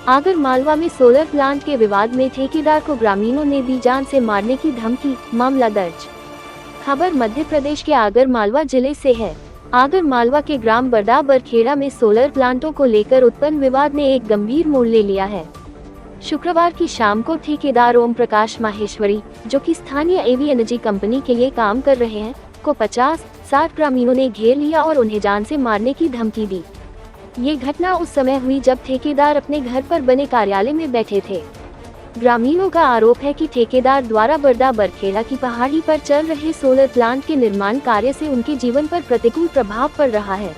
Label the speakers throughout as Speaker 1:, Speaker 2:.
Speaker 1: आगर मालवा में solar plant के विवाद में ठेकेदार को ग्रामीणों ने दी जान से मारने की धमकी, मामला दर्ज। खबर मध्य प्रदेश के आगर मालवा जिले से है। आगर मालवा के ग्राम बरदा बरखेड़ा में सोलर प्लांटों को लेकर उत्पन्न विवाद ने एक गंभीर मोड़ ले लिया है। शुक्रवार की शाम को ठेकेदार ओम प्रकाश माहेश्वरी, जो कि स्थानीय एवी एनर्जी कंपनी के लिए काम कर रहे हैं, को 50-60 ग्रामीणों ने घेर लिया और उन्हें जान से मारने की धमकी दी। ये घटना उस समय हुई जब ठेकेदार अपने घर पर बने कार्यालय में बैठे थे। ग्रामीणों का आरोप है कि ठेकेदार द्वारा बरदा बरखेड़ा की पहाड़ी पर चल रहे सोलर प्लांट के निर्माण कार्य से उनके जीवन पर प्रतिकूल प्रभाव पड़ रहा है।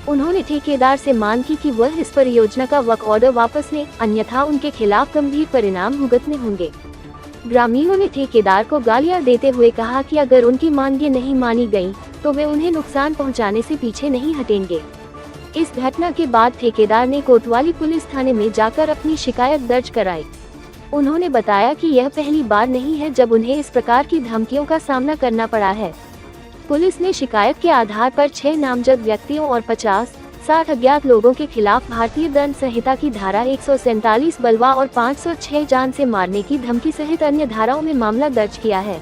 Speaker 1: उन्होंने ठेकेदार से मांग की कि वह इस परियोजना का वर्क ऑर्डर वापस लें, अन्यथा उनके खिलाफ गंभीर परिणाम भुगतने होंगे। ग्रामीणों ने ठेकेदार को गालियां देते हुए कहा कि अगर उनकी मांगें नहीं मानी गईं, तो वे उन्हें नुकसान पहुंचाने से पीछे नहीं हटेंगे। इस घटना के बाद ठेकेदार ने कोतवाली पुलिस थाने में जाकर अपनी शिकायत दर्ज कराई। उन्होंने बताया कि यह पहली बार नहीं है जब उन्हें इस प्रकार की धमकियों का सामना करना पड़ा है। पुलिस ने शिकायत के आधार पर 6 नामजद व्यक्तियों और 50-60 अज्ञात लोगों के खिलाफ भारतीय दंड संहिता की धारा 147 बलवा और 506 जान से मारने की धमकी सहित अन्य धाराओं में मामला दर्ज किया है।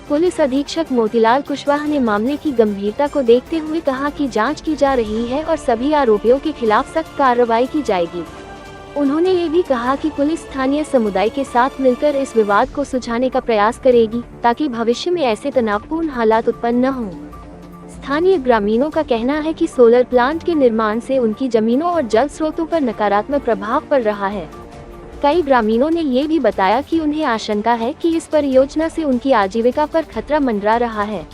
Speaker 1: पुलिस अधीक्षक मोतीलाल कुशवाहा ने मामले की गंभीरता को देखते हुए कहा कि जांच की जा रही है और सभी आरोपियों के खिलाफ सख्त कार्रवाई की जाएगी। उन्होंने ये भी कहा कि पुलिस स्थानीय समुदाय के साथ मिलकर इस विवाद को सुलझाने का प्रयास करेगी, ताकि भविष्य में ऐसे तनावपूर्ण हालात उत्पन्न न हों। स्थानीय ग्रामीणों का कहना है कि सोलर प्लांट के निर्माण से उनकी जमीनों और जल स्रोतों पर नकारात्मक प्रभाव पड़ रहा है। कई ग्रामीणों ने ये भी बताया कि उन्हें आशंका है कि इस परियोजना से उनकी आजीविका पर खतरा मंडरा रहा है।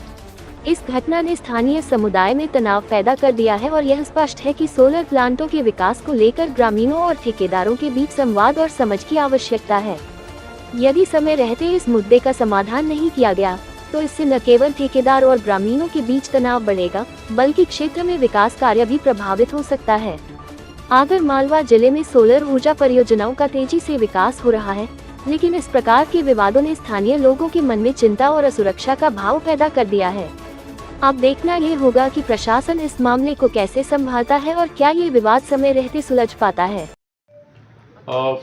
Speaker 1: इस घटना ने स्थानीय समुदाय में तनाव पैदा कर दिया है और यह स्पष्ट है कि सोलर प्लांटों के विकास को लेकर ग्रामीणों और ठेकेदारों के बीच संवाद और समझ की आवश्यकता है। यदि समय रहते इस मुद्दे का समाधान नहीं किया गया, तो इससे न केवल ठेकेदार और ग्रामीणों के बीच तनाव बढ़ेगा, बल्कि क्षेत्र में विकास कार्य भी प्रभावित हो सकता है। आगर मालवा जिले में सोलर ऊर्जा परियोजनाओं का तेजी से विकास हो रहा है, लेकिन इस प्रकार के विवादों ने स्थानीय लोगों के मन में चिंता और असुरक्षा का भाव पैदा कर दिया है। अब देखना ये होगा कि प्रशासन इस मामले को कैसे संभालता है और क्या ये विवाद समय रहते सुलझ पाता है।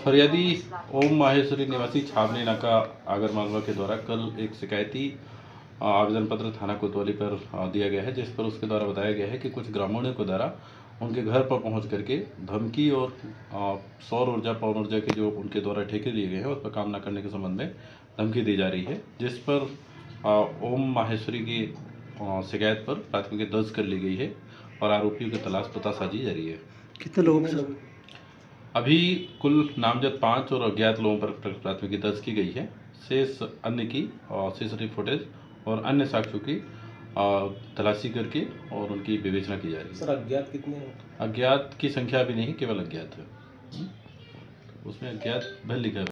Speaker 2: फरियादी ओम माहेश्वरी निवासी छावनी नाका आगर मालवा के द्वारा कल एक शिकायती आवेदन पत्र थाना कोतवाली पर दिया गया है, जिस पर उसके द्वारा बताया गया है कि कुछ ग्रामीणों के द्वारा उनके घर पर पहुंच करके धमकी और सौर ऊर्जा पवन ऊर्जा के जो उनके द्वारा ठेके दिए गए हैं उस पर काम न करने के संबंध में धमकी दी जा रही है, जिस पर ओम माहेश्वरी की शिकायत पर प्राथमिकी दर्ज कर ली गई है और आरोपियों की तलाश पता साजी जा रही है।
Speaker 3: कितने लोगों में?
Speaker 2: अभी कुल नामजद 5 और अज्ञात लोगों पर प्राथमिकी दर्ज की गई है। शेष अन्य की सीसीटीवी फुटेज और अन्य साक्ष्यों की तलाशी करके और उनकी विवेचना की जा रही है।
Speaker 3: सर, अज्ञात कितने हैं?
Speaker 2: अज्ञात की संख्या अभी नहीं, केवल अज्ञात है। उसमें अज्ञात भर लिखा है।